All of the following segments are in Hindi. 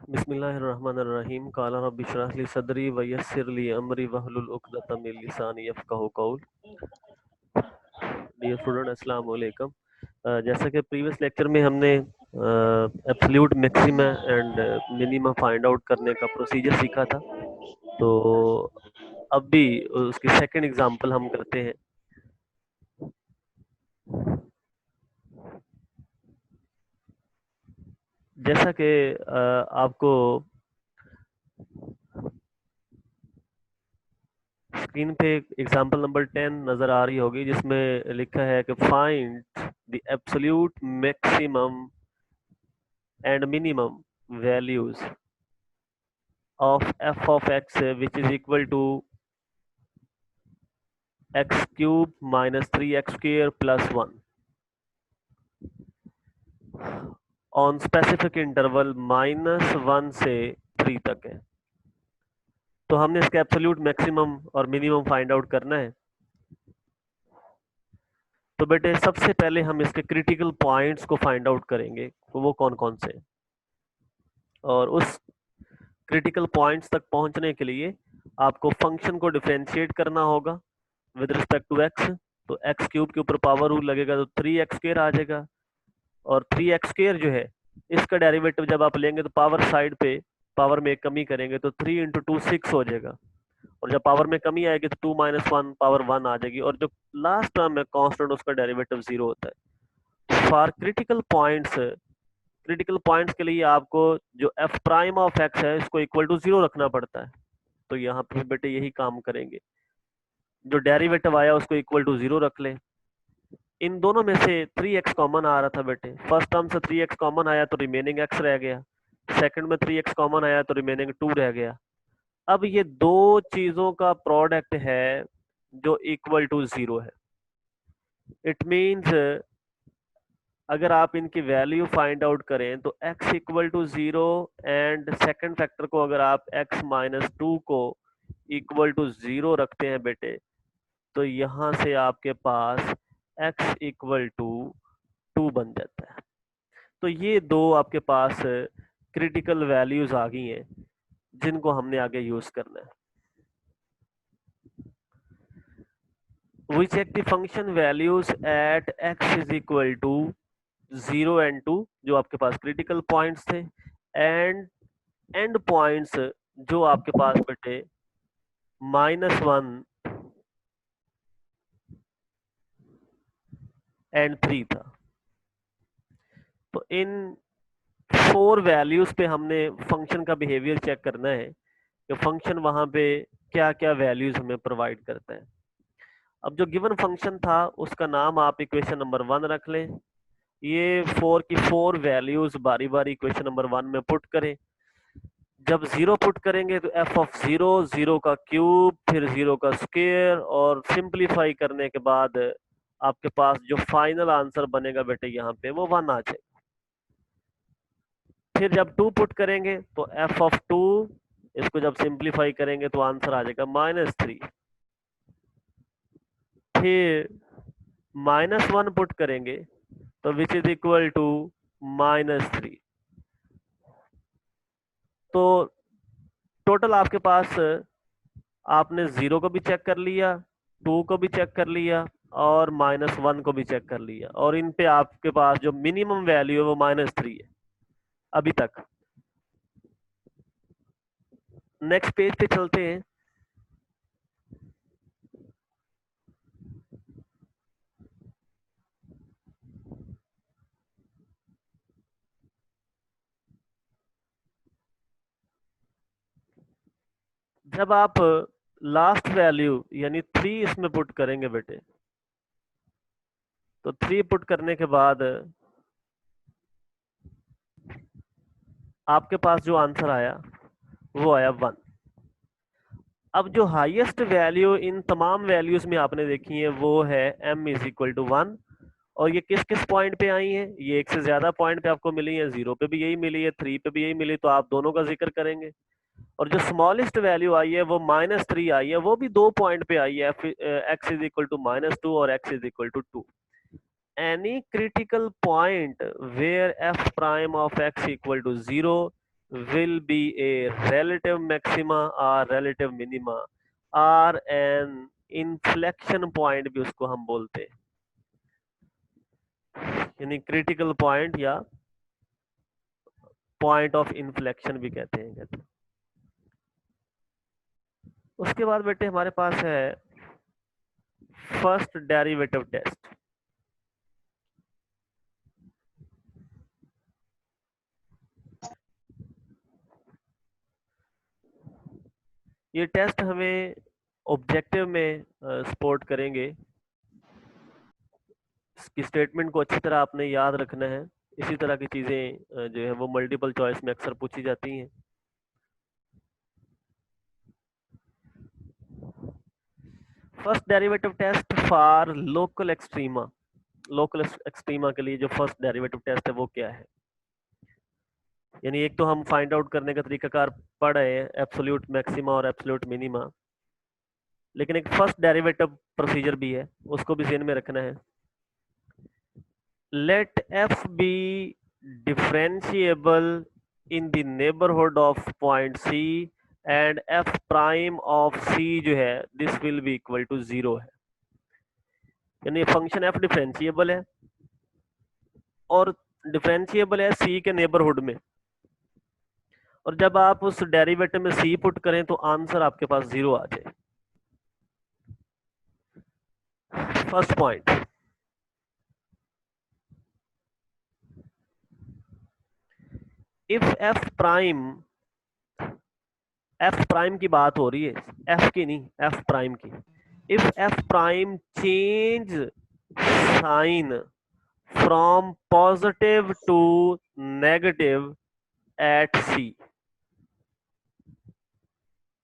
बिस्मिल्लाहिर्रहमानिर्रहीम काला रब्बि इश्रह ली सदरी व यस्सिर ली अमरी वहलुल उक़दतम मिन लिसानी यफ़क़हू क़ौली। डियर स्टूडेंट अस्सलाम वालेकुम। जैसा कि प्रीवियस लेक्चर में हमने absolute maxima and minima find out करने का प्रोसीजर सीखा था, तो अब भी उसकी सेकंड एग्जांपल हम करते हैं। जैसा कि आपको स्क्रीन पे एग्जांपल नंबर 10 नजर आ रही होगी, जिसमें लिखा है कि find the absolute maximum and minimum values of f of x which is equal to x cube minus 3x square plus 1 on specific interval -1 से 3 तक है। तो हमने इसका एब्सोल्यूट मैक्सिमम और मिनिमम फाइंड आउट करना है। तो बेटे सबसे पहले हम इसके क्रिटिकल पॉइंट्स को फाइंड आउट करेंगे, तो वो कौन कौन से, और उस क्रिटिकल पॉइंट्स तक पहुंचने के लिए आपको फंक्शन को डिफरेंशिएट करना होगा विद रिस्पेक्ट टू एक्स। तो एक्स क्यूब के ऊपर पावर रूल लगेगा तो 3x स्क्वायर आ जाएगा, और 3x स्क्वायर जो है इसका डेरिवेटिव जब आप लेंगे तो पावर साइड पे पावर में कमी करेंगे तो 3 इंटू 2 6 हो जाएगा, और जब पावर में कमी आएगी तो 2 माइनस 1 पावर 1 आ जाएगी, और जो लास्ट टर्म है कांस्टेंट उसका डेरिवेटिव 0 होता है। फॉर क्रिटिकल पॉइंट्स के लिए आपको जो एफ प्राइम ऑफ एक्स है इसको इक्वल टू 0 रखना पड़ता है। तो यहाँ पे बेटे यही काम करेंगे, जो डेरिवेटिव आया उसको इक्वल टू 0 रख ले। इन दोनों में से 3x कॉमन आ रहा था बेटे, फर्स्ट टर्म से 3x कॉमन आया तो रिमेनिंग x रह गया, सेकंड में 3x कॉमन आया तो रिमेनिंग 2 रह गया। अब ये दो चीजों का प्रोडक्ट है जो इक्वल टू 0 है। इट मींस अगर आप इनकी वैल्यू फाइंड आउट करें तो x equal to 0 and second factor को अगर आप x माइनस 2 को इक्वल टू 0 रखते हैं बेटे, तो यहां से आपके पास x इक्वल टू 2 बन जाता है। तो ये दो आपके पास क्रिटिकल वैल्यूज आ गई हैं जिनको हमने आगे यूज करना है। We check the function values at x is equal to 0 and 2 जो आपके पास क्रिटिकल पॉइंट्स थे, एंड एंड पॉइंट्स जो आपके पास बेटे -1 एंड 3 था। तो इन 4 वैल्यूज पे हमने फंक्शन का बिहेवियर चेक करना है कि फंक्शन वहां पे क्या क्या वैल्यूज हमें प्रोवाइड करता है। अब जो गिवन फंक्शन था उसका नाम आप इक्वेशन नंबर 1 रख लें। ये 4 की 4 वैल्यूज बारी बारी इक्वेशन नंबर 1 में पुट करें। जब 0 पुट करेंगे तो f ऑफ 0 0 का क्यूब फिर 0 का स्क्वायर, और सिंपलीफाई करने के बाद आपके पास जो फाइनल आंसर बनेगा बेटे यहाँ पे वो 1 आ जाएगा। फिर जब 2 पुट करेंगे तो f ऑफ 2, इसको जब सिंपलीफाई करेंगे तो आंसर आ जाएगा -3। फिर -1 पुट करेंगे तो विच इज इक्वल टू -3। तो टोटल आपके पास आपने 0 को भी चेक कर लिया, 2 को भी चेक कर लिया, और -1 को भी चेक कर लिया, और इन पे आपके पास जो मिनिमम वैल्यू है वो -3 है अभी तक। नेक्स्ट पेज पे चलते हैं। जब आप लास्ट वैल्यू यानी 3 इसमें पुट करेंगे बेटे, तो 3 पुट करने के बाद आपके पास जो आंसर आया वो आया 1। अब जो हाईएस्ट वैल्यू इन तमाम वैल्यूज में आपने देखी है वो है m इज इक्वल टू 1, और ये किस किस पॉइंट पे आई है, ये एक से ज्यादा पॉइंट पे आपको मिली है, 0 पे भी यही मिली है, 3 पे भी यही मिली, तो आप दोनों का जिक्र करेंगे। और जो स्मॉलेस्ट वैल्यू आई है वो -3 आई है, वो भी 2 पॉइंट पे आई है, x इज इक्वल टू -2 और x is equal to 2। Any critical point where f prime of x equal to 0, will be a relative maxima or relative minima or an inflection point भी उसको हम बोलते हैं, यानी क्रिटिकल पॉइंट या पॉइंट ऑफ इन्फ्लेक्शन भी कहते हैं। उसके बाद बेटे हमारे पास है फर्स्ट डेरिवेटिव टेस्ट। ये टेस्ट हमें ऑब्जेक्टिव में सपोर्ट करेंगे। इसकी स्टेटमेंट को अच्छी तरह आपने याद रखना है। इसी तरह की चीजें जो है वो मल्टीपल चॉइस में अक्सर पूछी जाती हैं। First derivative test for local extrema. Local extrema के लिए जो फर्स्ट डेरिवेटिव टेस्ट है वो क्या है, यानी एक तो हम फाइंड आउट करने का तरीकाकार पढ़ रहे हैं, एब्सोल्यूट मैक्सिमा और एब्सोल्यूट मिनिमा, लेकिन एक फर्स्ट डेरिवेटिव प्रोसीजर भी है, उसको भी ध्यान में रखना है। Let F be differentiable in the neighbourhood of point C and F prime of C जो है this will be equal to 0 है, यानी फंक्शन एफ डिफरेंशिएबल है और डिफरेंशिएबल है सी के नेबरहुड में, और जब आप उस डेरिवेटिव में सी पुट करें तो आंसर आपके पास 0 आ जाए। First point, if F prime की बात हो रही है, एफ की नहीं, एफ प्राइम की। If F prime change sign from positive to negative at C,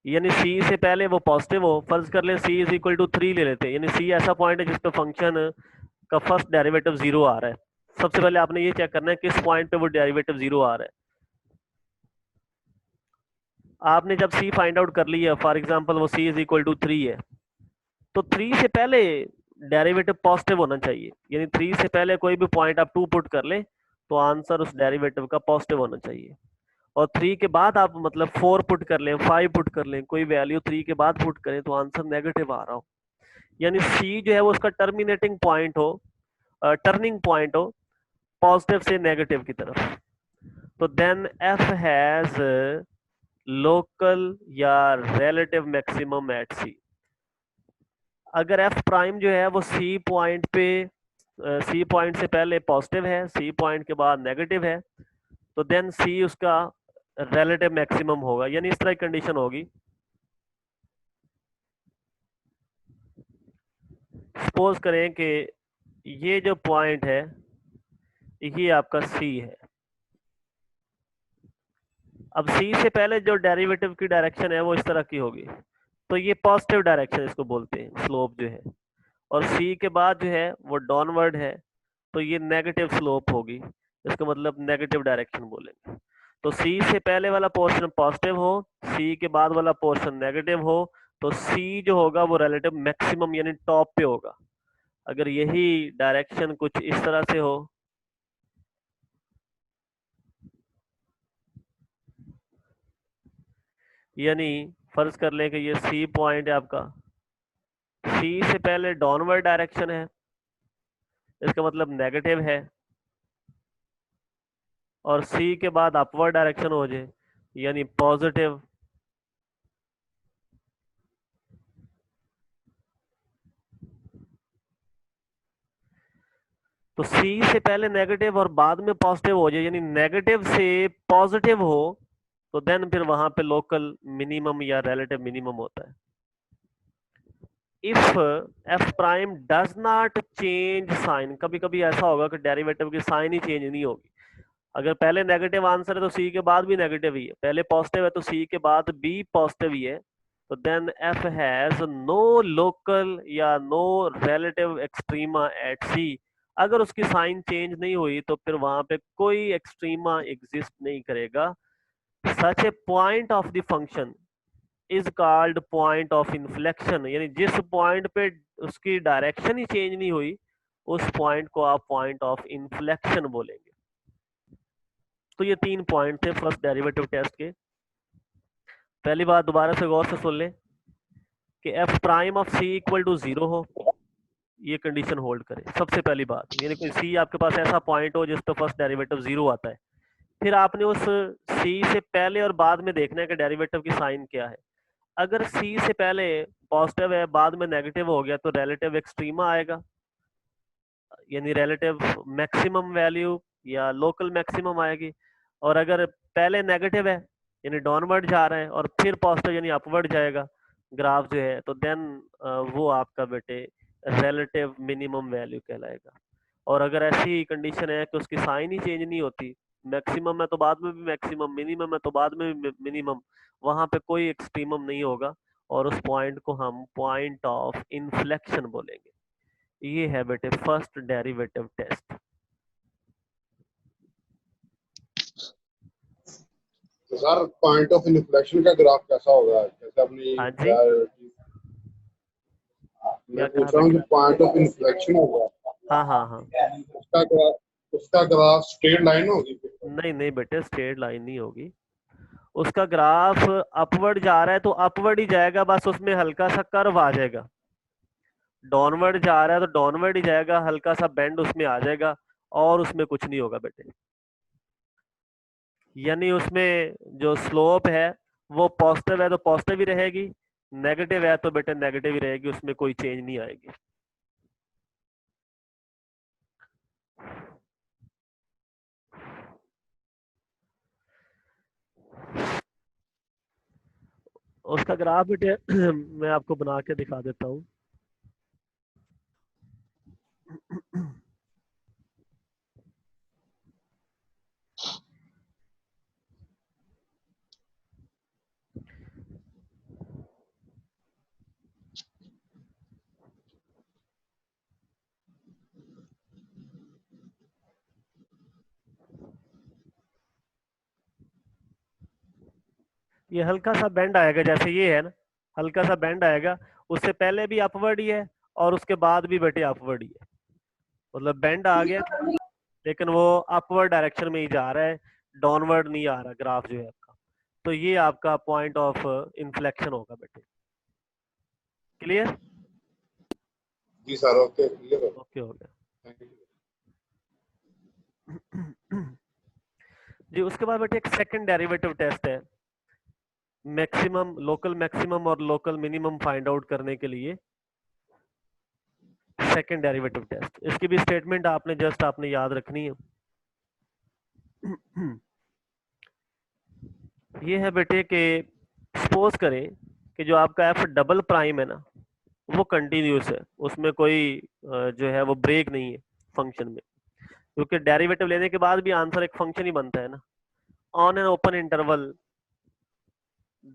यानी सी से पहले वो पॉजिटिव हो, फर्ज कर ले सी इज इक्वल टू 3 ले लेते हैं, यानी सी ऐसा पॉइंट है जिस पे फंक्शन का फर्स्ट डेरिवेटिव 0 आ रहा है। सबसे पहले आपने ये चेक करना है किस पॉइंट पे वो डेरिवेटिव 0 आ रहा है। आपने जब सी फाइंड आउट कर लिया, फॉर एग्जांपल वो सी इज इक्वल टू 3 है, तो 3 से पहले डेरिवेटिव पॉजिटिव होना चाहिए, यानी 3 से पहले कोई भी पॉइंट आप 2 पुट कर ले तो आंसर उस डेरिवेटिव का पॉजिटिव होना चाहिए, और 3 के बाद आप मतलब 4 पुट कर लें, 5 पुट कर लें, कोई वैल्यू 3 के बाद पुट करें तो आंसर नेगेटिव आ रहा हो, यानी सी जो है वो उसका टर्मिनेटिंग पॉइंट हो, टर्निंग पॉइंट हो पॉजिटिव से नेगेटिव की तरफ, तो देन एफ हैज लोकल या रिलेटिव मैक्सिमम एट सी। अगर एफ प्राइम जो है वो सी पॉइंट पे, सी पॉइंट से पहले पॉजिटिव है, सी पॉइंट के बाद नेगेटिव है, तो देन सी उसका रिलेटिव मैक्सिमम होगा, यानी इस तरह की कंडीशन होगी। सपोज करें कि ये जो पॉइंट है ये आपका सी है। अब सी से पहले जो डेरिवेटिव की डायरेक्शन है वो इस तरह की होगी, तो ये पॉजिटिव डायरेक्शन इसको बोलते हैं, स्लोप जो है, और सी के बाद जो है वो डाउनवर्ड है, तो ये नेगेटिव स्लोप होगी, इसका मतलब नेगेटिव डायरेक्शन बोलेंगे। तो सी से पहले वाला पोर्शन पॉजिटिव हो, सी के बाद वाला पोर्शन नेगेटिव हो, तो सी जो होगा वो रिलेटिव मैक्सिमम यानी टॉप पे होगा। अगर यही डायरेक्शन कुछ इस तरह से हो, यानी फर्ज कर लें कि ये सी पॉइंट है आपका, सी से पहले डाउनवर्ड डायरेक्शन है, इसका मतलब नेगेटिव है, और सी के बाद अपवर्ड डायरेक्शन हो जाए यानी पॉजिटिव, तो सी से पहले नेगेटिव और बाद में पॉजिटिव हो जाए, यानी नेगेटिव से पॉजिटिव हो, तो देन फिर वहां पे लोकल मिनिमम या रिलेटिव मिनिमम होता है। If F prime does not change sign, कभी कभी ऐसा होगा कि डेरिवेटिव की साइन ही चेंज नहीं होगी। अगर पहले नेगेटिव आंसर है तो सी के बाद भी नेगेटिव ही है, पहले पॉजिटिव है तो सी के बाद भी पॉजिटिव ही है, तो then F has no local या no relative extrema at C. अगर उसकी साइन चेंज नहीं हुई तो फिर वहां पे कोई एक्सट्रीमा एग्जिस्ट नहीं करेगा। Such a point of the function is called point of inflection, यानी जिस पॉइंट पे उसकी डायरेक्शन ही चेंज नहीं हुई उस पॉइंट को आप पॉइंट ऑफ इन्फ्लेक्शन बोलेंगे। तो ये 3 पॉइंट थे फर्स्ट डेरिवेटिव टेस्ट के। पहली बात दोबारा से गौर से सुन ले कि F prime of C equal to 0 हो, ये कंडीशन होल्ड करे सबसे पहली बात, यानी कोई सी आपके पास ऐसा पॉइंट हो जिस पे फर्स्ट डेरिवेटिव 0 आता है। फिर आपने उस सी से पहले और बाद में देखना है कि डेरिवेटिव की साइन क्या है। अगर सी से पहले पॉजिटिव है बाद में नेगेटिव हो गया तो रिलेटिव एक्सट्रीमा आएगा, यानी रिलेटिव मैक्सिमम वैल्यू या लोकल मैक्सिमम आएगी। और अगर पहले नेगेटिव है यानी डाउनवर्ड जा रहा है और फिर पॉजिटिव यानी अपवर्ड जाएगा ग्राफ जो है, तो देन वो आपका बेटे रिलेटिव मिनिमम वैल्यू कहलाएगा। और अगर ऐसी कंडीशन है कि उसकी साइन ही चेंज नहीं होती, मैक्सिमम है तो बाद में भी मैक्सिमम, मिनिमम है तो बाद में भी मिनिमम, वहां पे कोई एक्सट्रीमम नहीं होगा और उस पॉइंट को हम पॉइंट ऑफ इन्फ्लेक्शन बोलेंगे। ये है बेटे फर्स्ट डेरिवेटिव टेस्ट। तो सर पॉइंट ऑफ इन्फ्लेक्शन का ग्राफ कैसा होगा, जैसे अपनी हाँ जी, मैं पूछ रहा हूँ जो पॉइंट ऑफ इन्फ्लेक्शन होगा, हाँ हाँ हाँ, उसका ग्राफ स्ट्रेट लाइन होगी? नहीं नहीं बेटे स्ट्रेट लाइन नहीं होगी, उसका ग्राफ अपवर्ड जा रहा है तो अपवर्ड ही जाएगा, बस उसमें हल्का सा कर्व आ जाएगा। डाउनवर्ड जा रहा है तो डाउनवर्ड ही जाएगा, हल्का सा बेंड उसमें आ जाएगा और उसमें कुछ नहीं होगा बेटे। यानी उसमें जो स्लोप है वो पॉजिटिव है तो पॉजिटिव ही रहेगी, नेगेटिव है तो बेटे नेगेटिव ही रहेगी, उसमें कोई चेंज नहीं आएगी। उसका ग्राफ बेटे मैं आपको बना के दिखा देता हूँ। ये हल्का सा बेंड आएगा, जैसे ये है ना, हल्का सा बेंड आएगा, उससे पहले भी अपवर्ड ही है और उसके बाद भी बेटे अपवर्ड ही है, मतलब बेंड आ गया लेकिन वो अपवर्ड डायरेक्शन में ही जा रहा है, डाउनवर्ड नहीं आ रहा ग्राफ जो है आपका। तो ये आपका पॉइंट ऑफ इन्फ्लेक्शन होगा बेटे। क्लियर? जी सर, ओके क्लियर है। ओके हो गया थैंक यू। जी। उसके बाद बेटे एक सेकंड डेरिवेटिव टेस्ट है, मैक्सिमम लोकल मैक्सिमम और लोकल मिनिमम फाइंड आउट करने के लिए सेकंड डेरिवेटिव टेस्ट। इसकी भी स्टेटमेंट आपने जस्ट आपने याद रखनी है। ये है बेटे कि सपोज करें कि जो आपका एफ डबल प्राइम है ना वो कंटिन्यूस है, उसमें कोई जो है वो ब्रेक नहीं है फंक्शन में, क्योंकि डेरिवेटिव लेने के बाद भी आंसर एक फंक्शन ही बनता है ना। On an open interval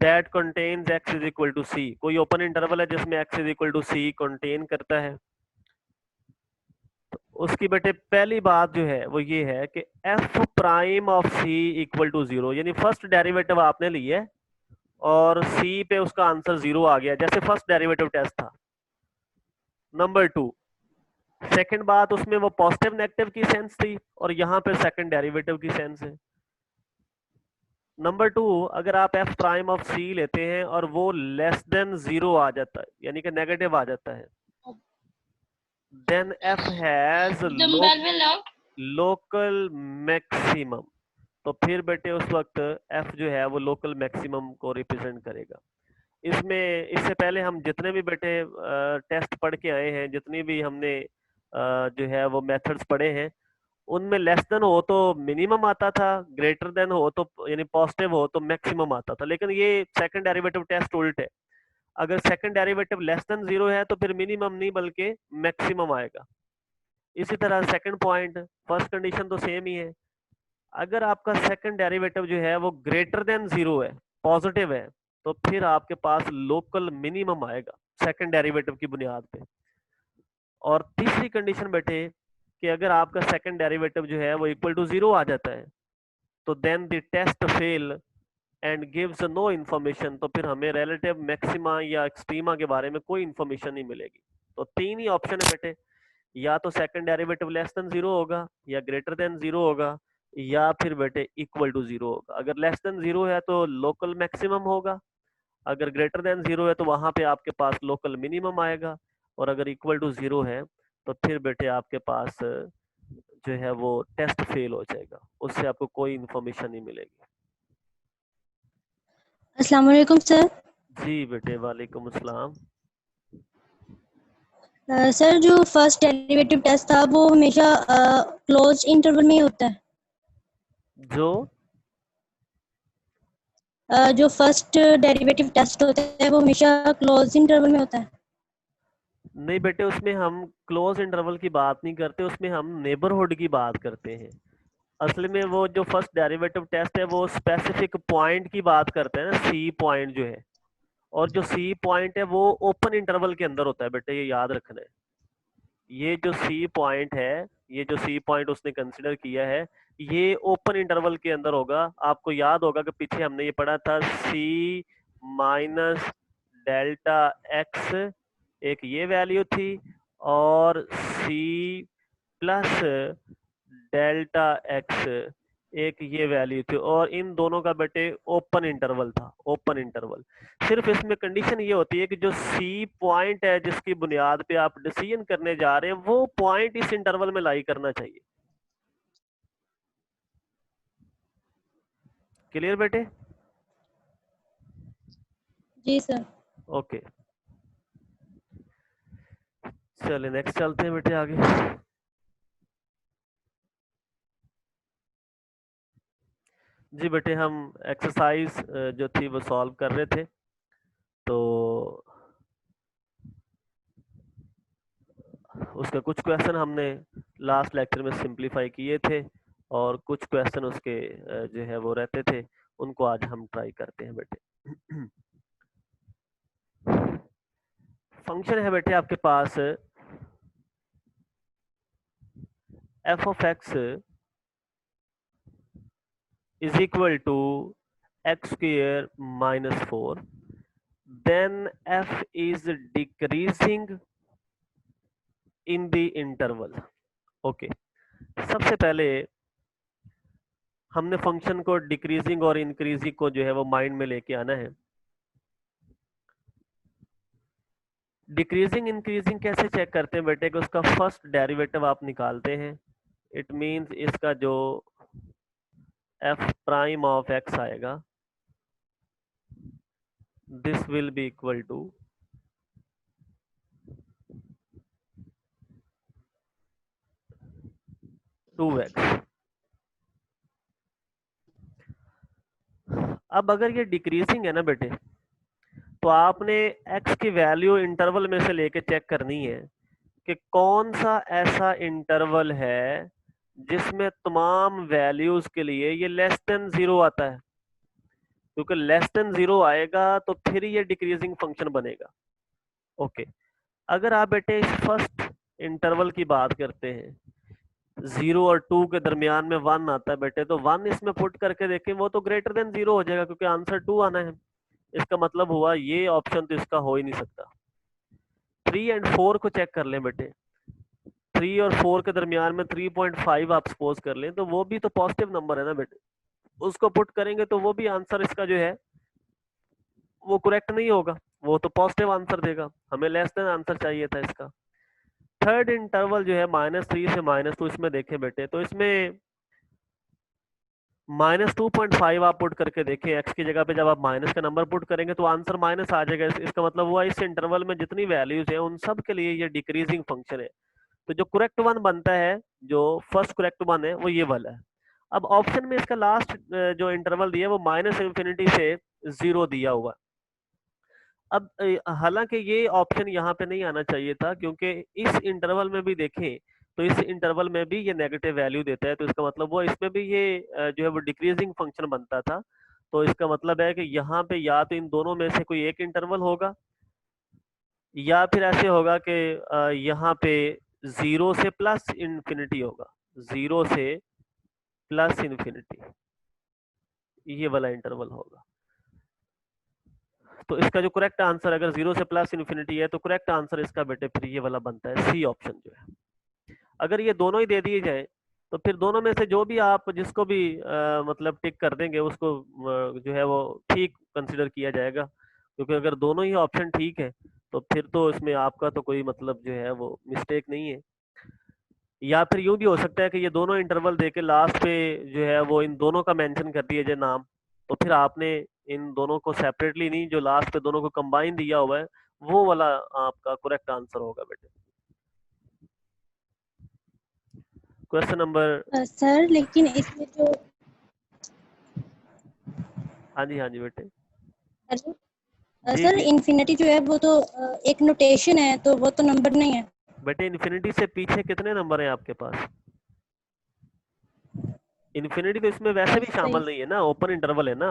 that contains x is equal to C, कोई ओपन इंटरवल है जिसमें x is equal to C contain करता है, तो उसकी बेटे पहली बात जो है वो ये है कि f prime of c equal to 0, यानी फर्स्ट डेरिवेटिव आपने लिया है और c पे उसका आंसर 0 आ गया, जैसे फर्स्ट डेरिवेटिव टेस्ट था। नंबर 2, सेकंड बात उसमें वो पॉजिटिव नेगेटिव की सेंस थी और यहाँ पे सेकंड डेरिवेटिव की सेंस है। नंबर 2, अगर आप एफ प्राइम ऑफ सी लेते हैं और वो लेस देन 0 आ जाता है यानी कि नेगेटिव आ जाता है, then F has local maximum, तो फिर बेटे उस वक्त एफ जो है वो लोकल मैक्सिमम को रिप्रेजेंट करेगा। इसमें इससे पहले हम जितने भी बेटे टेस्ट पढ़ के आए हैं, जितनी भी हमने जो है वो मेथड्स पढ़े हैं, उनमें लेस देन हो तो मिनिमम आता था, ग्रेटर देन हो तो यानी पॉजिटिव हो तो मैक्सिमम आता था। लेकिन ये सेकंड डेरिवेटिव टेस्ट उल्ट है, अगर सेकंड डेरिवेटिव लेस देन 0 है तो फिर मिनिमम नहीं बल्कि मैक्सिमम आएगा। इसी तरह सेकंड पॉइंट, फर्स्ट कंडीशन तो सेम ही है, अगर आपका सेकंड डेरिवेटिव जो है वो ग्रेटर देन 0 है, पॉजिटिव है, तो फिर आपके पास लोकल मिनिमम आएगा सेकंड डेरिवेटिव की बुनियाद पे। और तीसरी कंडीशन बेटे कि अगर आपका सेकंड डेरिवेटिव जो है वो इक्वल टू 0 आ जाता है तो then the test fail and gives no information, तो फिर हमें रिलेटिव मैक्सिमा या एक्सट्रीमा के बारे में कोई इन्फॉर्मेशन नहीं मिलेगी। तो तीन ही ऑप्शन है बेटे, या तो सेकंड डेरिवेटिव लेस देन 0 होगा या ग्रेटर देन 0 होगा या फिर बेटे इक्वल टू जीरो होगा। अगर लेस देन जीरो है तो लोकल मैक्सिमम होगा, अगर ग्रेटर देन जीरो है तो वहां पे आपके पास लोकल मिनिमम आएगा, और अगर इक्वल टू जीरो है तो फिर बेटे आपके पास जो है वो टेस्ट फेल हो जाएगा, उससे आपको कोई इंफॉर्मेशन नहीं मिलेगी। अस्सलाम वालेकुम सर। जी बेटे, वालेकुम अस्सलाम। सर जो फर्स्ट डेरिवेटिव टेस्ट था वो हमेशा क्लोज इंटरवल में ही होता है। जो फर्स्ट डेरिवेटिव टेस्ट होता है वो हमेशा क्लोज इंटरवल में होता है। नहीं बेटे, उसमें हम क्लोज इंटरवल की बात नहीं करते, उसमें हम नेबरहुड की बात करते हैं। असल में वो जो फर्स्ट डेरिवेटिव टेस्ट है वो स्पेसिफिक पॉइंट की बात करते हैं ना, सी पॉइंट जो है, और जो सी पॉइंट है वो ओपन इंटरवल के अंदर होता है बेटे, ये याद रखना है। ये जो सी पॉइंट है, ये जो सी पॉइंट उसने कंसिडर किया है, ये ओपन इंटरवल के अंदर होगा। आपको याद होगा कि पीछे हमने ये पढ़ा था सी माइनस डेल्टा एक्स, एक ये वैल्यू थी, और सी प्लस डेल्टा एक्स एक ये वैल्यू थी, और इन दोनों का बेटे ओपन इंटरवल था, ओपन इंटरवल। सिर्फ इसमें कंडीशन ये होती है कि जो सी पॉइंट है जिसकी बुनियाद पे आप डिसीजन करने जा रहे हैं वो पॉइंट इस इंटरवल में लाई करना चाहिए। क्लियर बेटे? जी सर। ओके, चलिए नेक्स्ट चलते हैं बेटे आगे। जी बेटे, हम एक्सरसाइज जो थी वो सॉल्व कर रहे थे, तो उसका कुछ क्वेश्चन हमने लास्ट लेक्चर में सिंपलीफाई किए थे, और कुछ क्वेश्चन उसके जो है वो रहते थे, उनको आज हम ट्राई करते हैं बेटे। फंक्शन है बेटे आपके पास F of X is equal to X square minus 4, then F is decreasing in the interval. Okay, सबसे पहले हमने फंक्शन को डिक्रीजिंग और इंक्रीजिंग को जो है वो माइंड में लेके आना है। डिक्रीजिंग इंक्रीजिंग कैसे चेक करते हैं बेटे, कि उसका फर्स्ट डेरिवेटिव आप निकालते हैं। इट मींस इसका जो एफ प्राइम ऑफ एक्स आएगा, this will be equal to 2x। अब अगर ये डिक्रीजिंग है ना बेटे, तो आपने x की वैल्यू इंटरवल में से लेके चेक करनी है कि कौन सा ऐसा इंटरवल है जिसमें तमाम वैल्यूज के लिए ये लेस देन जीरो आता है, क्योंकि लेस देन जीरो आएगा तो फिर ये डिक्रीजिंग फंक्शन बनेगा। ओके, अगर आप बेटे इस फर्स्ट इंटरवल की बात करते हैं, 0 और 2 के दरमियान में 1 आता है बेटे, तो 1 इसमें पुट करके देखें, वो तो ग्रेटर देन 0 हो जाएगा, क्योंकि आंसर 2 आना है। इसका मतलब हुआ ये ऑप्शन तो इसका हो ही नहीं सकता। 3 एंड 4 को चेक कर लें बेटे, 3 और 4 के दरमियान में 3.5 आप सपोज कर लें, तो वो भी तो पॉजिटिव नंबर है ना बेटे, उसको पुट करेंगे तो वो भी आंसर इसका जो है वो करेक्ट नहीं होगा, वो तो पॉजिटिव आंसर देगा। हमें लेस देन आंसर चाहिए था इसका। थर्ड इंटरवल जो है -3 से -2, इसमें देखें बेटे, तो इसमें -2.5 आप पुट करके देखें, एक्स की जगह पे जब आप माइनस का नंबर पुट करेंगे तो आंसर माइनस आ जाएगा। इसका मतलब हुआ इस इंटरवल में जितनी वैल्यूज है उन सब के लिए ये डिक्रीजिंग फंक्शन है। तो जो करेक्ट वन बनता है, जो फर्स्ट करेक्ट वन है, वो ये वाला है। अब ऑप्शन में इसका लास्ट जो इंटरवल दिया है वो -∞ से 0 दिया हुआ। अब हालांकि ये ऑप्शन यहाँ पे नहीं आना चाहिए था, क्योंकि इस इंटरवल में भी देखें तो इस इंटरवल में भी ये नेगेटिव वैल्यू देता है, तो इसका मतलब वो इसमें भी ये जो है वो डिक्रीजिंग फंक्शन बनता था। तो इसका मतलब है कि यहाँ पे या तो इन दोनों में से कोई एक इंटरवल होगा, या फिर ऐसे होगा कि यहाँ पे 0 से प्लस इन्फिनिटी होगा, 0 से प्लस इन्फिनिटी, ये वाला इंटरवल होगा। तो इसका जो करेक्ट आंसर, अगर 0 से प्लस इन्फिनिटी है, तो करेक्ट आंसर इसका बेटे फिर ये वाला बनता है, सी ऑप्शन जो है। अगर ये दोनों ही दे दिए जाए तो फिर दोनों में से जो भी आप जिसको भी मतलब टिक कर देंगे उसको जो है वो ठीक कंसिडर किया जाएगा, क्योंकि अगर दोनों ही ऑप्शन ठीक है तो फिर तो इसमें आपका तो कोई मतलब जो है वो मिस्टेक नहीं है। या फिर यूं भी हो सकता है कि ये दोनों इंटरवल देके लास्ट पे जो है वो इन दोनों का मेंशन कर दिया जाए नाम, तो फिर आपने इन दोनों को सेपरेटली नहीं, जो लास्ट पे दोनों को कंबाइन दिया हुआ है वो वाला आपका करेक्ट आंसर होगा बेटे। Question number. सर लेकिन इसमें जो हाँ जी बेटे। हेलो जी सर जी इन्फिनिटी जो है वो तो एक नोटेशन है, तो वो तो नंबर नहीं है। बेटे, इन्फिनिटी से पीछे कितने नंबर हैं आपके पास? इन्फिनिटी तो इसमें वैसे भी सही। शामिल नहीं है ना, ओपन इंटरवल है ना।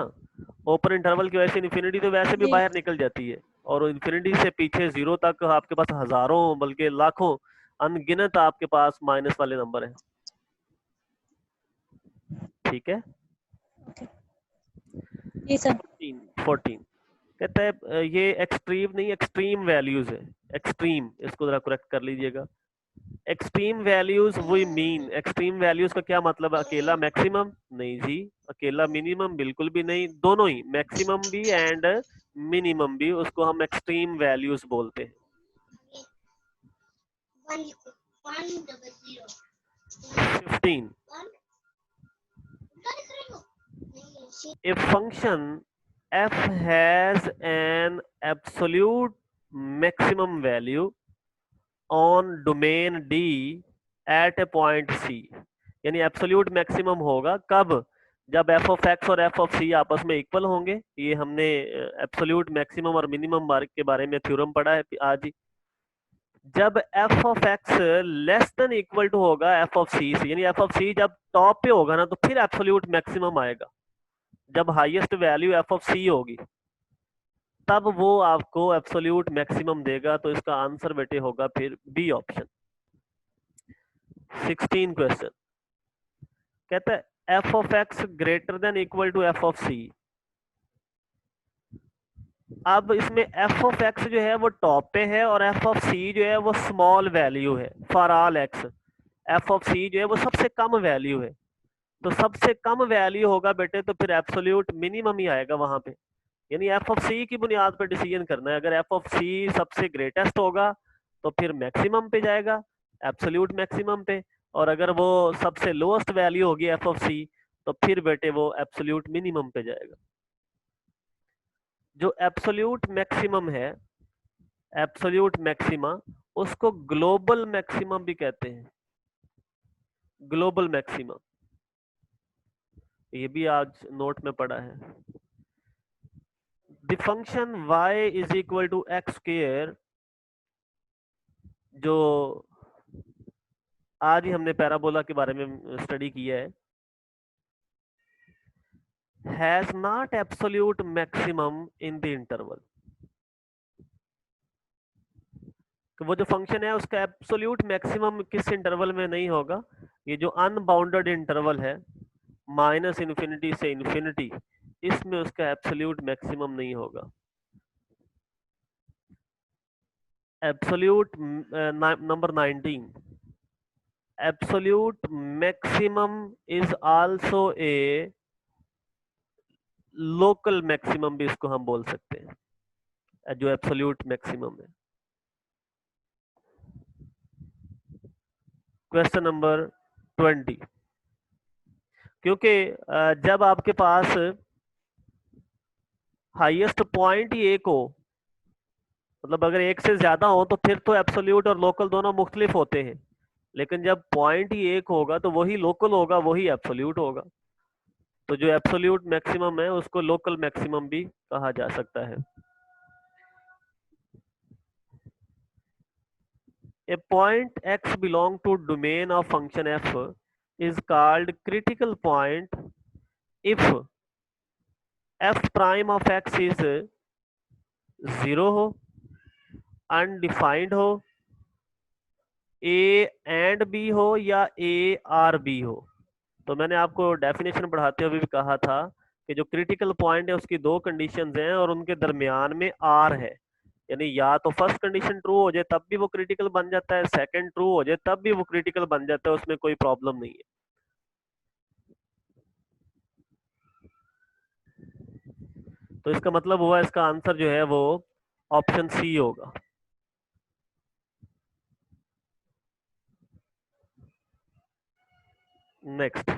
ओपन इंटरवल की वजह से इन्फिनिटी तो वैसे भी जी बाहर निकल जाती है, और इन्फिनिटी से पीछे जीरो तक आपके पास हजारों बल्कि लाखों अनगिनत आपके पास माइनस वाले नंबर हैं। ठीक है। जी सर। 14 कहता है ये एक्सट्रीम नहीं एक्सट्रीम वैल्यूज है। एक्सट्रीम, इसको जरा करेक्ट कर लीजिएगा। Extreme values we mean, extreme values का क्या मतलब है? अकेला मैक्सिमम नहीं जी, अकेला मिनिमम बिल्कुल भी नहीं, दोनों ही मैक्सिमम भी एंड मिनिमम भी, उसको हम एक्सट्रीम वैल्यूज बोलते हैं। 15 A function f has an absolute maximum value on domain D at a point C। यानी एब्सोल्यूट मैक्सिमम होगा कब? जब एफ ऑफ एक्स और एफ ऑफ सी आपस में इक्वल होंगे। ये हमने एब्सोल्यूट मैक्सिमम और मिनिमम मार्क के बारे में थ्योरम पढ़ा है आज ही। जब F of X less than equal to होगा एफ ऑफ सी से, यानी एफ ऑफ सी जब टॉप पे होगा ना, तो फिर एब्सोल्यूट मैक्सिमम आएगा। जब हाईएस्ट वैल्यू एफ ऑफ सी होगी तब वो आपको एब्सोल्यूट मैक्सिमम देगा। तो इसका आंसर बेटे होगा फिर बी ऑप्शन। 16 क्वेश्चन कहता है F of X greater than equal to F of C. अब इसमें एफ ऑफ एक्स जो है वो टॉप पे है और एफ ऑफ सी जो है वो स्मॉल वैल्यू है for all X. F of C जो है वो सबसे कम वैल्यू है, तो सबसे कम वैल्यू होगा बेटे तो फिर एब्सोल्यूट मिनिमम ही आएगा वहां पे। यानी एफ ऑफ सी की बुनियाद पर डिसीजन करना है। अगर एफ ऑफ सी सबसे ग्रेटेस्ट होगा तो फिर मैक्सिमम पे जाएगा, एब्सोल्यूट मैक्सिमम पे। और अगर वो सबसे लोएस्ट वैल्यू होगी एफ ऑफ सी तो फिर बेटे वो एब्सोल्यूट मिनिमम पे जाएगा। जो एब्सोल्यूट मैक्सिमम है, एब्सोल्यूट मैक्सिमा, उसको ग्लोबल मैक्सिमम भी कहते हैं। ग्लोबल मैक्सिमम, ये भी आज नोट में पढ़ा है। The function y is equal to X square, जो आज ही हमने पैराबोला के बारे में स्टडी किया है, has not absolute maximum in the interval. तो वो जो फंक्शन है उसका एब्सोल्यूट मैक्सिमम किस इंटरवल में नहीं होगा? ये जो अनबाउंडेड इंटरवल है माइनस इन्फिनिटी से इन्फिनिटी, इसमें उसका एब्सोल्यूट मैक्सिमम नहीं होगा। Absolute number 19, absolute maximum is also a local maximum भी इसको हम बोल सकते हैं, जो एब्सोल्यूट मैक्सिमम है। क्वेश्चन नंबर 20, क्योंकि जब आपके पास हाईएस्ट पॉइंट ही एक हो, मतलब अगर एक से ज्यादा हो तो फिर तो एब्सोल्यूट और लोकल दोनों मुख्तलिफ होते हैं, लेकिन जब पॉइंट ही एक होगा तो वही लोकल होगा, वही एब्सोल्यूट होगा। तो जो एब्सोल्यूट मैक्सिमम है उसको लोकल मैक्सिमम भी कहा जा सकता है। A point x belong to domain of function f is called critical point if f prime of x is 0 हो, अनडिफाइंड हो, a एंड b हो या a और b हो। तो मैंने आपको डेफिनेशन पढ़ाते हुए भी कहा था कि जो क्रिटिकल पॉइंट है उसकी दो कंडीशंस हैं और उनके दरमियान में आर है। यानी या तो फर्स्ट कंडीशन ट्रू हो जाए तब भी वो क्रिटिकल बन जाता है, सेकंड ट्रू हो जाए तब भी वो क्रिटिकल बन जाता है, उसमें कोई प्रॉब्लम नहीं है। तो इसका मतलब हुआ इसका आंसर जो है वो ऑप्शन सी होगा। नेक्स्ट,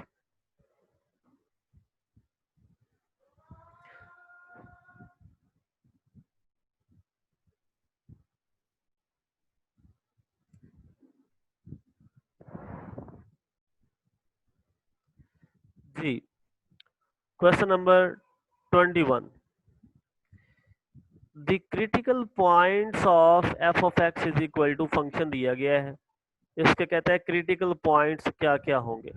जी question number 21, the critical points of F of X is equal to function दिया गया है, इसके कहते हैं क्रिटिकल पॉइंट्स क्या क्या होंगे।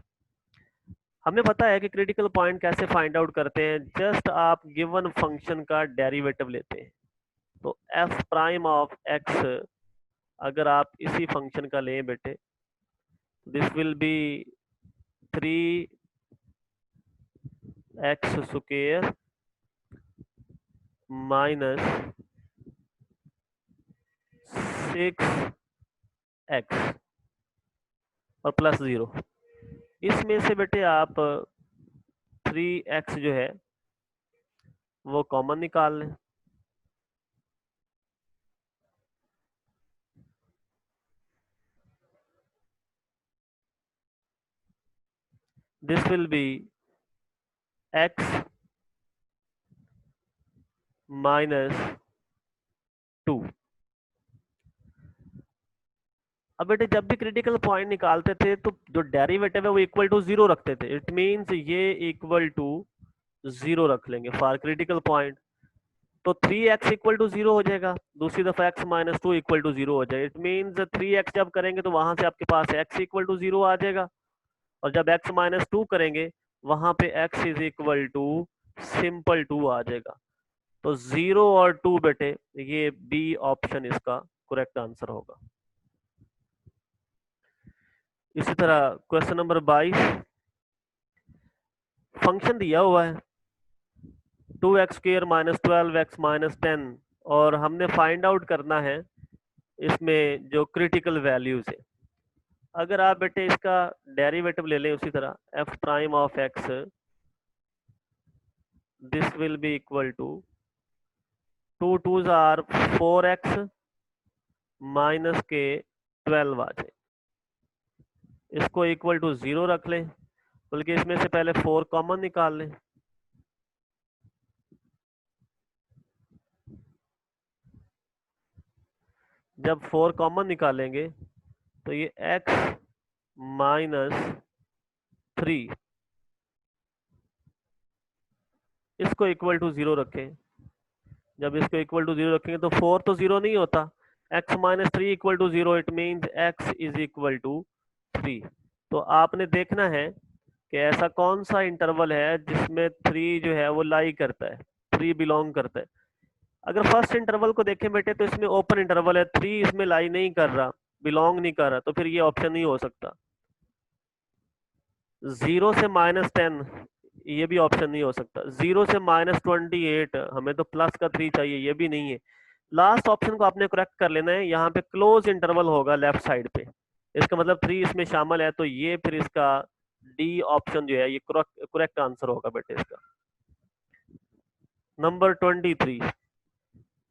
हमें पता है कि क्रिटिकल पॉइंट कैसे फाइंड आउट करते हैं, जस्ट आप गिवन फंक्शन का डेरिवेटिव लेते हैं। तो एफ प्राइम ऑफ एक्स अगर आप इसी फंक्शन का लें बेटे, this will B 3x square minus 6x और प्लस 0। इसमें से बेटे आप 3x जो है वो कॉमन निकाल लें। This will B x minus 2। अब बेटे जब भी क्रिटिकल पॉइंट निकालते थे तो जो डेरिवेटिव है वो इक्वल टू 0 रखते थे। इट मींस ये इक्वल टू 0 रख लेंगे फॉर क्रिटिकल पॉइंट। तो 3x इक्वल टू 0 हो जाएगा, दूसरी दफा x माइनस 2 इक्वल टू 0 हो जाएगा। इट मींस 3x जब करेंगे तो वहां से आपके पास x इक्वल टू 0 आ जाएगा, और जब x माइनस 2 करेंगे वहां पे x is equal to simple 2 आ जाएगा। तो 0 और 2 बेटे ये बी ऑप्शन इसका करेक्ट आंसर होगा। इसी तरह क्वेश्चन नंबर 22, फंक्शन दिया हुआ है 2x square minus 12x minus 10, और हमने फाइंड आउट करना है इसमें जो क्रिटिकल वैल्यूज है। अगर आप बेटे इसका डेरिवेटिव ले लें उसी तरह f prime of x, this will be equal to 2 2s are 4x minus के 12 आ जाए। इसको इक्वल टू 0 रख लें, बल्कि इसमें से पहले 4 कॉमन निकाल लें। जब 4 कॉमन निकालेंगे तो ये x माइनस 3 इसको इक्वल टू 0 रखें। जब इसको इक्वल टू 0 रखेंगे तो 4 तो 0 नहीं होता, x minus 3 equal to 0, it means x is equal to 3। तो आपने देखना है कि ऐसा कौन सा इंटरवल है जिसमें 3 जो है वो लाई करता है, 3 बिलोंग करता है। अगर फर्स्ट इंटरवल को देखें बेटे तो इसमें ओपन इंटरवल है, 3 इसमें लाई नहीं कर रहा, बिलोंग नहीं कर रहा, तो फिर ये ऑप्शन नहीं हो सकता। 0 से माइनस 10 ये भी ऑप्शन नहीं हो सकता। 0 से माइनस 28 हमें तो प्लस का 3 चाहिए, ये भी नहीं है। लास्ट ऑप्शन को आपने करेक्ट कर लेना है, यहाँ पे क्लोज इंटरवल होगा लेफ्ट साइड पे, इसका मतलब 3 इसमें शामिल है, तो ये फिर इसका डी ऑप्शन जो है ये करेक्ट आंसर होगा बेटे इसका। Number 23,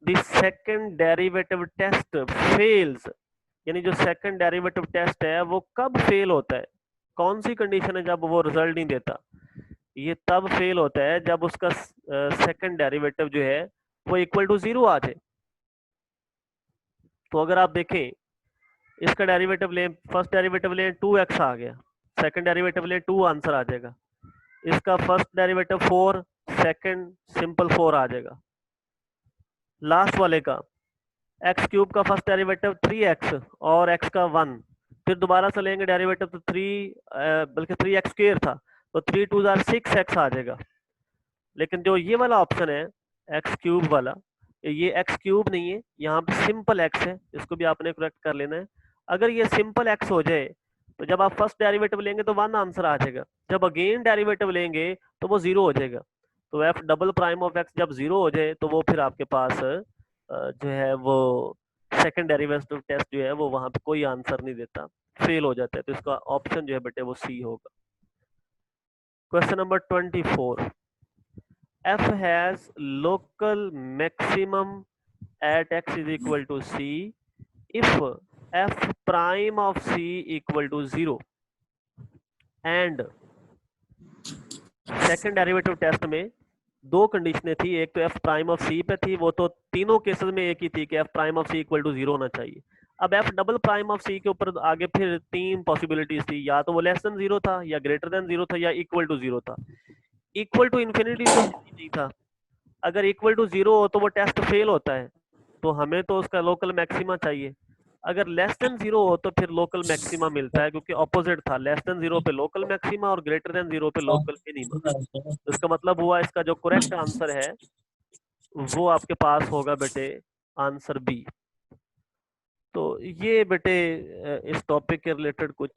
the second derivative test fails, यानी जो सेकंड डेरिवेटिव टेस्ट है वो कब फेल होता है, कौन सी कंडीशन है जब वो रिजल्ट नहीं देता। ये तब फेल होता है जब उसका सेकंड डेरिवेटिव जो है वो इक्वल टू 0 आ जाए। तो अगर आप देखें इसका डेरिवेटिव लें, फर्स्ट डेरिवेटिव लें 2x आ गया, सेकंड डेरिवेटिव लें 2 आंसर आ जाएगा। इसका फर्स्ट डेरिवेटिव 4, सेकंड सिंपल 4 आ जाएगा। लास्ट वाले का एक्स क्यूब का फर्स्ट डेरिवेटिव 3x और x का 1, फिर दोबारा से लेंगे डेरिवेटिव तो 3 बल्कि 3x स्क्वायर था, तो 3 2 6x आ जाएगा। लेकिन जो ये वाला ऑप्शन है एक्स क्यूब वाला, ये एक्स क्यूब नहीं है, यहाँ पे सिंपल एक्स है, इसको भी आपने करेक्ट कर लेना है। अगर ये सिंपल एक्स हो जाए तो जब आप फर्स्ट डेरिवेटिव लेंगे तो 1 आंसर आ जाएगा, जब अगेन डेरिवेटिव लेंगे तो वो 0 हो जाएगा। तो F double prime of x जब 0 हो जाए तो वो फिर आपके पास जो है वो सेकंड डेरिवेटिव टेस्ट जो है वो वहां पे कोई आंसर नहीं देता, फेल हो जाता है। तो इसका ऑप्शन जो है बेटे वो सी होगा। Question number 24, f has local maximum at x is equal to c if f prime of c equal to 0 and second derivative test में दो कंडीशनें थी, एक तो एफ प्राइम ऑफ सी पे थी, वो तो तीनों केसेस में एक ही थी कि F prime of C equal to 0 होना चाहिए। अब F double prime of C के ऊपर आगे फिर तीन पॉसिबिलिटीज थी, या तो वो लेस देन 0 था, या ग्रेटर देन 0 था, या इक्वल टू 0 था। इक्वल टू इन्फिनिटी तो नहीं था। अगर इक्वल टू 0 हो तो वो टेस्ट फेल होता है, तो हमें तो उसका लोकल मैक्सिमा चाहिए। अगर लेस देन 0 हो तो फिर लोकल मैक्सिमा मिलता है, क्योंकि ऑपोजिट था, लेस देन 0 पे लोकल मैक्सिमा और ग्रेटर देन 0 पे लोकल मिनिमा। तो इसका मतलब हुआ इसका जो करेक्ट आंसर है वो आपके पास होगा बेटे आंसर बी। तो ये बेटे इस टॉपिक के रिलेटेड कुछ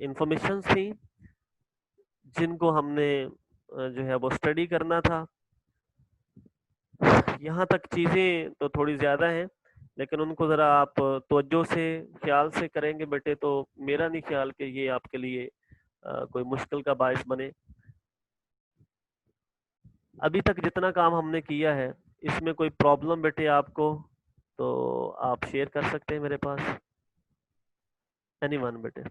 इंफॉर्मेशन थी जिनको हमने जो है वो स्टडी करना था। यहाँ तक चीजें तो थोड़ी ज्यादा हैं, लेकिन उनको जरा आप तवज्जो से ख्याल से करेंगे बेटे तो मेरा नहीं ख्याल कि ये आपके लिए कोई मुश्किल का बायस बने। अभी तक जितना काम हमने किया है इसमें कोई प्रॉब्लम बेटे आपको तो आप शेयर कर सकते हैं मेरे पास, एनीवन बेटे।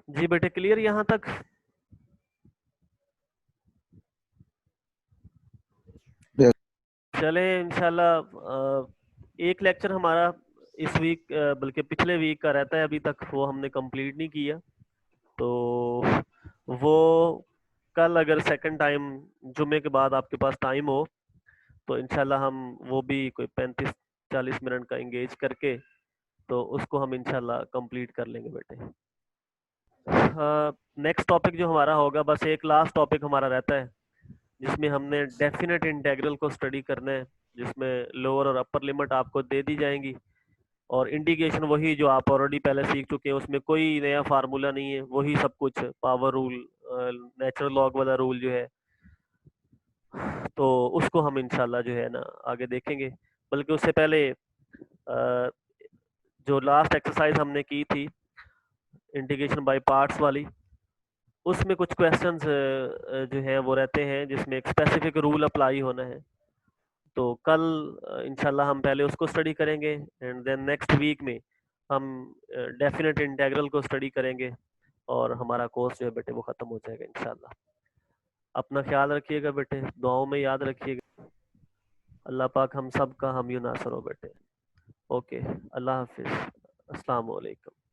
जी बेटे क्लियर यहाँ तक? चले इंशाल्लाह एक लेक्चर हमारा इस वीक बल्कि पिछले वीक का रहता है, अभी तक वो हमने कंप्लीट नहीं किया, तो वो कल अगर सेकंड टाइम जुमे के बाद आपके पास टाइम हो तो इंशाल्लाह हम वो भी कोई 35-40 मिनट का एंगेज करके तो उसको हम इंशाल्लाह कंप्लीट कर लेंगे बेटे। नेक्स्ट टॉपिक जो हमारा होगा, बस एक लास्ट टॉपिक हमारा रहता है जिसमें हमने डेफिनेट इंटीग्रल को स्टडी करना है, जिसमें लोअर और अपर लिमिट आपको दे दी जाएंगी और इंटीग्रेशन वही जो आप ऑलरेडी पहले सीख चुके हैं, उसमें कोई नया फार्मूला नहीं है, वही सब कुछ पावर रूल नेचुरल लॉग वाला रूल जो है, तो उसको हम इंशाल्लाह जो है ना आगे देखेंगे। बल्कि उससे पहले जो लास्ट एक्सरसाइज हमने की थी इंटीग्रेशन बाय पार्ट्स वाली, उसमें कुछ क्वेश्चंस जो है वो रहते हैं जिसमें एक स्पेसिफिक रूल अप्लाई होना है, तो कल इंशाल्लाह हम पहले उसको स्टडी करेंगे एंड देन नेक्स्ट वीक में हम डेफिनेट इंटीग्रल को स्टडी करेंगे और हमारा कोर्स जो है बेटे वो ख़त्म हो जाएगा इंशाल्लाह। अपना ख्याल रखिएगा बेटे, दुआओं में याद रखिएगा। अल्लाह पाक हम सब का हम यूं नासर हो बेटे। ओके, अल्लाह हाफिज़, अस्सलाम वालेकुम।